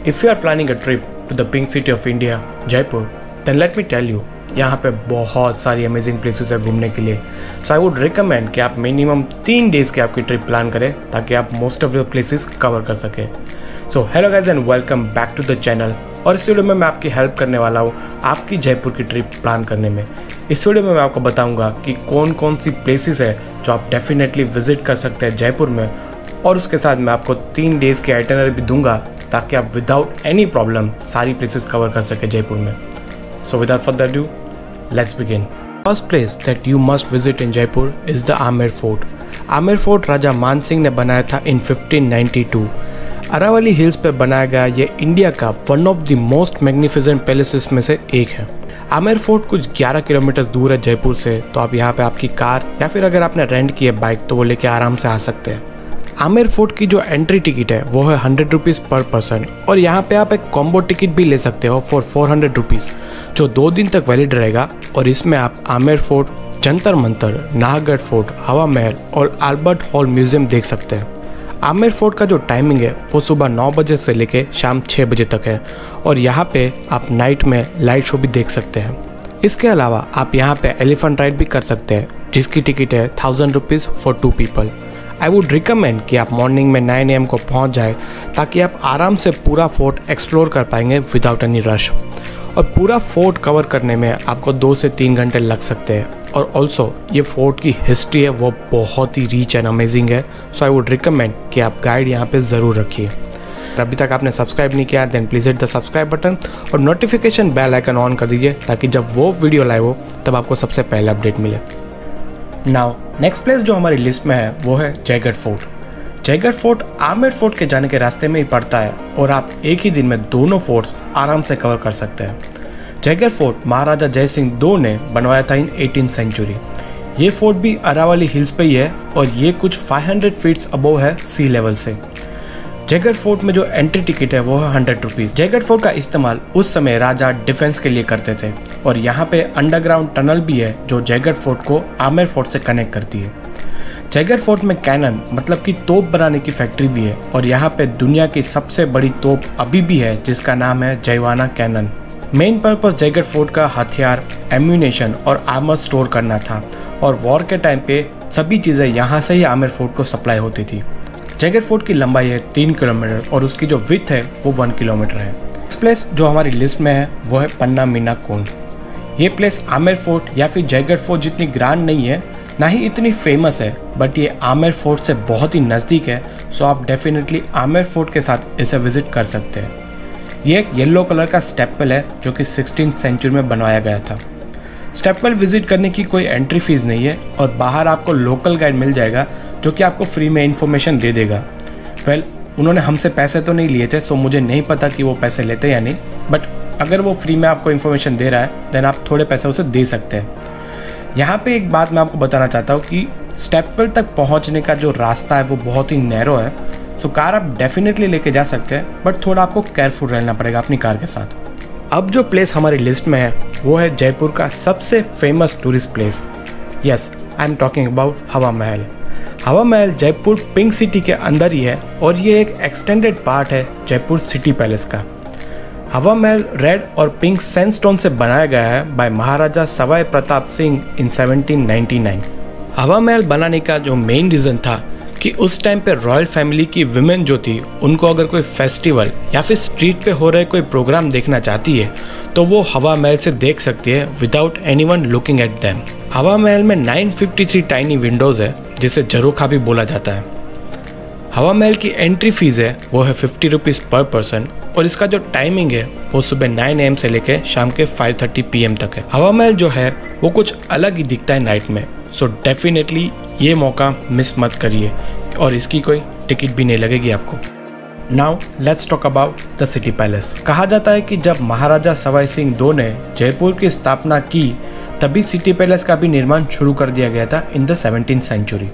If you are planning a trip to the pink city of India, Jaipur, then let me tell you, यहाँ पे बहुत सारी amazing places है घूमने के लिए. सो आई वुड रिकमेंड कि आप मिनिमम 3 डेज़ की आपकी ट्रिप प्लान करें ताकि आप most of the places cover कर सकें. So hello guys and welcome back to the channel. और इस वीडियो में मैं आपकी हेल्प करने वाला हूँ आपकी जयपुर की ट्रिप प्लान करने में. इस वीडियो में मैं आपको बताऊँगा कि कौन कौन सी प्लेसेस है जो आप डेफिनेटली विजिट कर सकते हैं जयपुर में, और उसके साथ मैं आपको 3 डेज़ की आइटिनरी भी दूंगा ताकि आप विदाउट एनी प्रॉब्लम सारी प्लेसेस कवर कर सके जयपुर में. So without further ado, let's begin. First place that you must visit in Jaipur is the Amer Fort. Amer Fort राजा मान सिंह ने बनाया था in 1592. अरावली हिल्स पे बनाया गया ये इंडिया का one of the most magnificent palaces में से एक है. आमेर फोर्ट कुछ 11 किलोमीटर दूर है जयपुर से, तो आप यहाँ पे आपकी कार या फिर अगर आपने रेंट की है बाइक तो वो लेके आराम से आ सकते हैं. आमेर फोर्ट की जो एंट्री टिकट है वो है 100 रुपीज़ पर पर्सन, और यहाँ पे आप एक कॉम्बो टिकट भी ले सकते हो फॉर 400 रुपीज़ जो 2 दिन तक वैलिड रहेगा. और इसमें आप आमेर फोर्ट, जंतर मंतर, नाहरगढ़ फोर्ट, हवा महल और अल्बर्ट हॉल म्यूजियम देख सकते हैं. आमेर फोर्ट का जो टाइमिंग है वो सुबह 9 बजे से लेके शाम 6 बजे तक है, और यहाँ पे आप नाइट में लाइट शो भी देख सकते हैं. इसके अलावा आप यहाँ पे एलिफेंट राइड भी कर सकते हैं जिसकी टिकट है 1000 rupees for 2 people. I would recommend कि आप मॉर्निंग में 9 AM को पहुँच जाए ताकि आप आराम से पूरा फोर्ट एक्सप्लोर कर पाएंगे विदाउट एनी रश. और पूरा फोर्ट कवर करने में आपको 2 से 3 घंटे लग सकते हैं. और ऑल्सो ये फोर्ट की हिस्ट्री है वो बहुत ही रिच एंड अमेजिंग है. सो आई वुड रिकमेंड कि आप गाइड यहाँ पे ज़रूर रखिए. अभी तक आपने सब्सक्राइब नहीं किया then please hit the subscribe button और नोटिफिकेशन बेल आइकन ऑन कर दीजिए ताकि जब वो वीडियो लाइव हो तब आपको सबसे पहले अपडेट मिले. नाउ नेक्स्ट प्लेस जो हमारी लिस्ट में है वो है Jaigarh fort. Jaigarh fort Amer fort के जाने के रास्ते में ही पड़ता है और आप एक ही दिन में दोनों फोर्ट्स आराम से कवर कर सकते हैं. जयगढ़ फोर्ट महाराजा जय सिंह 2 ने बनवाया था इन 18th सेंचुरी. ये फोर्ट भी अरावली हिल्स पे ही है और ये कुछ 500 फीट्स अबोव है सी लेवल से. जयगढ़ फोर्ट में जो एंट्री टिकट है वो है 100 रुपीज़. जयगढ़ फोर्ट का इस्तेमाल उस समय राजा डिफेंस के लिए करते थे, और यहाँ पे अंडरग्राउंड टनल भी है जो जयगढ़ फोर्ट को आमेर फोर्ट से कनेक्ट करती है. जयगढ़ फोर्ट में कैनन मतलब कि तोप बनाने की फैक्ट्री भी है, और यहाँ पे दुनिया की सबसे बड़ी तोप अभी भी है जिसका नाम है Jaivana cannon. Main purpose Jaigarh fort का हथियार, एम्यूनेशन और आर्मर स्टोर करना था, और वॉर के टाइम पे सभी चीज़ें यहाँ से ही आमेर फोर्ट को सप्लाई होती थी. जयगढ़ फोर्ट की लंबाई है 3 किलोमीटर और उसकी जो विड्थ है वो 1 किलोमीटर है. इस प्लेस जो हमारी लिस्ट में है वो है पन्ना मीना कुंड. ये प्लेस आमेर फोर्ट या फिर जयगढ़ फोर्ट जितनी ग्रांड नहीं है, ना ही इतनी फेमस है, बट ये आमेर फोर्ट से बहुत ही नज़दीक है. सो आप डेफिनेटली आमेर फोर्ट के साथ इसे विजिट कर सकते हैं. ये एक येलो कलर का स्टेपल है जो कि 16th सेंचुरी में बनवाया गया था. स्टेपल विजिट करने की कोई एंट्री फीस नहीं है, और बाहर आपको लोकल गाइड मिल जाएगा जो कि आपको फ्री में इन्फॉर्मेशन दे देगा. उन्होंने हमसे पैसे तो नहीं लिए थे, सो मुझे नहीं पता कि वो पैसे लेते या नहीं, बट अगर वो फ्री में आपको इन्फॉर्मेशन दे रहा है देन आप थोड़े पैसे उसे दे सकते हैं. यहाँ पे एक बात मैं आपको बताना चाहता हूँ कि स्टेपवेल तक पहुँचने का जो रास्ता है वो बहुत ही नैरो है. सो कार आप डेफिनेटली लेके जा सकते हैं, बट थोड़ा आपको केयरफुल रहना पड़ेगा अपनी कार के साथ. अब जो प्लेस हमारी लिस्ट में है वो है जयपुर का सबसे famous tourist place. Yes, I am talking about हवा महल. हवा महल जयपुर पिंक सिटी के अंदर ही है, और ये एक एक्सटेंडेड पार्ट है जयपुर सिटी पैलेस का. हवा महल रेड और पिंक सैंडस्टोन से बनाया गया है बाय महाराजा सवाई प्रताप सिंह इन 1799. हवा महल बनाने का जो मेन रीज़न था कि उस टाइम पे रॉयल फैमिली की विमेन जो थी उनको अगर कोई फेस्टिवल या फिर स्ट्रीट पे हो रहे कोई प्रोग्राम देखना चाहती है तो वो हवा महल से देख सकती है without anyone looking at them. हवा महल में 953 टाइनी विंडोज़ है जिसे झरोखा भी बोला जाता है. हवा महल की एंट्री फीस है वो है 50 रुपीज़ पर पर्सन, और इसका जो टाइमिंग है वो सुबह 9 AM से लेकर शाम के 5:30 PM तक है. हवा महल जो है वो कुछ अलग ही दिखता है नाइट में. सो डेफिनेटली ये मौका मिस मत करिए, और इसकी कोई टिकट भी नहीं लगेगी आपको. Now let's talk about the city palace. कहा जाता है कि जब महाराजा सवाई सिंह 2 ने जयपुर की स्थापना की तभी सिटी पैलेस का भी निर्माण शुरू कर दिया गया था in the 17th century.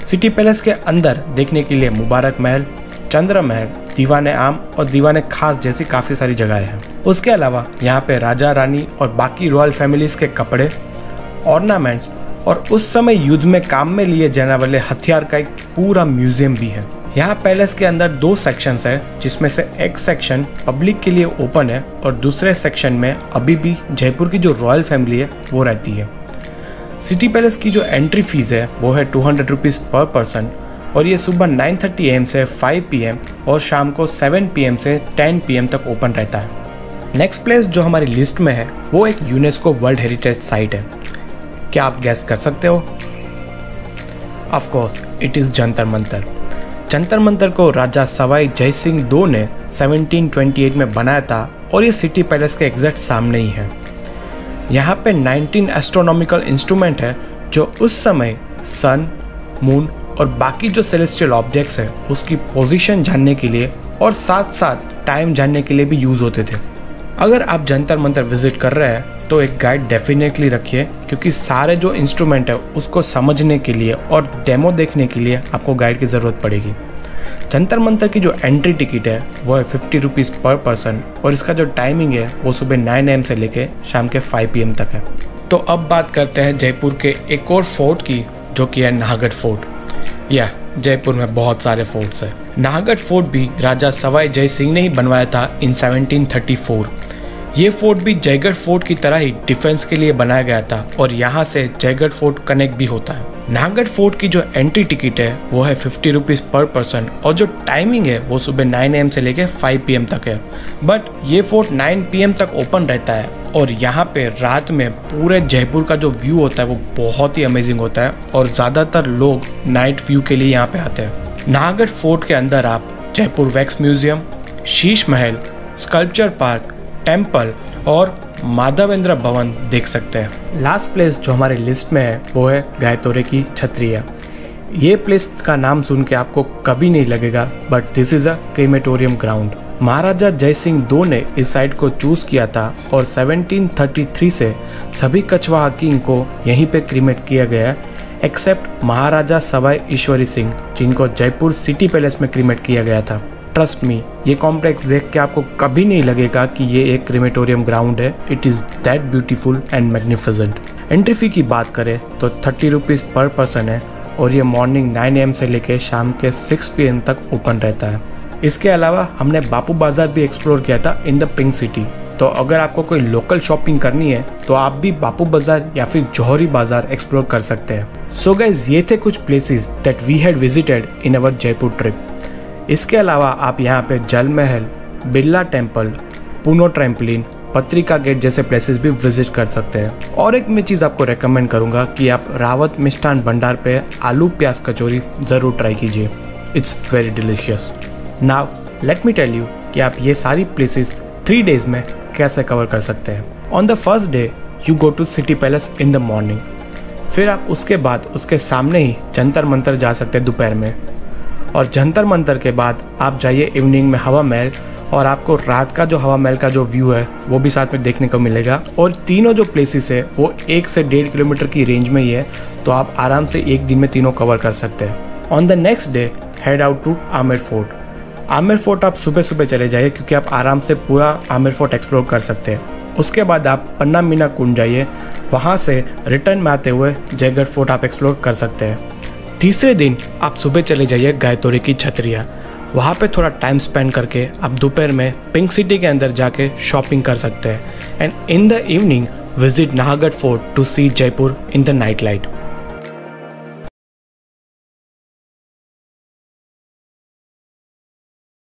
City palace के अंदर देखने के लिए मुबारक महल, चंद्र महल, दीवाने आम और दीवाने खास जैसी काफ़ी सारी जगहें हैं. उसके अलावा यहाँ पे राजा रानी और बाकी रॉयल फैमिलीज के कपड़े, ऑर्नामेंट्स और उस समय युद्ध में काम में लिए जाने वाले हथियार का एक पूरा म्यूजियम भी है. यहाँ पैलेस के अंदर 2 सेक्शंस है, जिसमें से एक सेक्शन पब्लिक के लिए ओपन है और दूसरे सेक्शन में अभी भी जयपुर की जो रॉयल फैमिली है वो रहती है। सिटी पैलेस की जो एंट्री फीस है वो है 200 रुपीज़ पर पर्सन और ये सुबह 9:30 AM से 5 PM और शाम को 7 PM से 10 PM तक ओपन रहता है। नेक्स्ट प्लेस जो हमारी लिस्ट में है वो एक यूनेस्को वर्ल्ड हेरिटेज साइट है। क्या आप गैस कर सकते हो? Of course it is Jantar Mantar. Jantar Mantar को राजा सवाई जय सिंह II ने 1728 में बनाया था और ये सिटी पैलेस के एग्जैक्ट सामने ही है। यहाँ पे 19 एस्ट्रोनॉमिकल इंस्ट्रूमेंट है जो उस समय सन, मून और बाकी जो सेलेस्टियल ऑब्जेक्ट्स है उसकी पोजीशन जानने के लिए और साथ साथ टाइम जानने के लिए भी यूज़ होते थे। अगर आप जंतर मंतर विजिट कर रहे हैं तो एक गाइड डेफिनेटली रखिए, क्योंकि सारे जो इंस्ट्रूमेंट है उसको समझने के लिए और डेमो देखने के लिए आपको गाइड की ज़रूरत पड़ेगी। जंतर मंतर की जो एंट्री टिकट है वो है 50 रुपीज़ पर पर्सन और इसका जो टाइमिंग है वो सुबह 9 AM से लेके शाम के 5 PM तक है। तो अब बात करते हैं जयपुर के एक और फोर्ट की, जो कि है नाहरगढ़ फोर्ट। जयपुर में बहुत सारे फोर्ट्स हैं। नाहरगढ़ फोर्ट भी राजा सवाई जय सिंह ने ही बनवाया था इन 1734। ये फोर्ट भी जयगढ़ फोर्ट की तरह ही डिफेंस के लिए बनाया गया था और यहाँ से जयगढ़ फोर्ट कनेक्ट भी होता है। नाहरगढ़ फोर्ट की जो एंट्री टिकट है वो है 50 रुपीज़ पर पर्सन और जो टाइमिंग है वो सुबह 9 AM से लेके 5 PM तक है। बट ये फोर्ट 9 PM तक ओपन रहता है और यहाँ पे रात में पूरे जयपुर का जो व्यू होता है वो बहुत ही अमेजिंग होता है और ज़्यादातर लोग नाइट व्यू के लिए यहाँ पे आते हैं। नाहरगढ़ फोर्ट के अंदर आप Jaipur wax museum, Sheesh Mahal, sculpture park, temple और माधवेंद्र भवन देख सकते हैं। लास्ट प्लेस जो हमारी लिस्ट में है वो है गायतोरे की छतरिया। ये प्लेस का नाम सुन के आपको कभी नहीं लगेगा, but this is a crematorium ground. Maharaja Jai Singh II ने इस साइट को चूज़ किया था और 1733 से सभी कछवाहा किंग को यहीं पे क्रीमेट किया गया, एक्सेप्ट महाराजा सवाई ईश्वरी सिंह, जिनको जयपुर सिटी पैलेस में क्रीमेट किया गया था। ट्रस्ट मी, ये कॉम्प्लेक्स देख के आपको कभी नहीं लगेगा कि ये एक क्रीमेटोरियम ग्राउंड है। It is that beautiful and magnificent. Entry fee की बात करें तो 30 रुपीज़ पर पर्सन है और ये मॉर्निंग 9 AM से लेके शाम के 6 PM तक ओपन रहता है। इसके अलावा हमने बापू बाज़ार भी एक्सप्लोर किया था इन द पिंक सिटी। तो अगर आपको कोई लोकल शॉपिंग करनी है तो आप भी बापू बाज़ार या फिर जौहरी बाज़ार एक्सप्लोर कर सकते हैं। सो गाइस, ये थे कुछ places that we had visited in our Jaipur trip. इसके अलावा आप यहाँ पे जल महल, बिरला टेम्पल, पूनो ट्रैम्पलिन, पत्रिका गेट जैसे प्लेसेस भी विजिट कर सकते हैं। और एक मैं चीज़ आपको रेकमेंड करूँगा कि आप रावत मिष्ठान भंडार पे आलू प्याज कचौरी ज़रूर ट्राई कीजिए। It's very delicious. Now let me tell you कि आप ये सारी प्लेसेस 3 डेज में कैसे कवर कर सकते हैं। On the first day you go to city palace in the morning. फिर आप उसके बाद उसके सामने ही जंतर मंतर जा सकते हैं दोपहर में, और जंतर मंतर के बाद आप जाइए इवनिंग में हवा महल और आपको रात का जो हवा महल का जो व्यू है वो भी साथ में देखने को मिलेगा। और तीनों जो प्लेसेस है वो 1 से 1.5 किलोमीटर की रेंज में ही है, तो आप आराम से एक दिन में तीनों कवर कर सकते हैं। On the next day head out to Amer fort. Amer fort आप सुबह सुबह चले जाइए क्योंकि आप आराम से पूरा आमेर फोर्ट एक्सप्लोर कर सकते हैं। उसके बाद आप पन्ना मीना कुंड जाइए, वहाँ से रिटर्न में आते हुए जयगढ़ फोर्ट आप एक्सप्लोर कर सकते हैं। तीसरे दिन आप सुबह चले जाइए गायतोरे की छतरिया। वहाँ पे थोड़ा टाइम स्पेंड करके आप दोपहर में पिंक सिटी के अंदर जाके शॉपिंग कर सकते हैं। And in the evening visit Nahargarh fort to see Jaipur in the night light.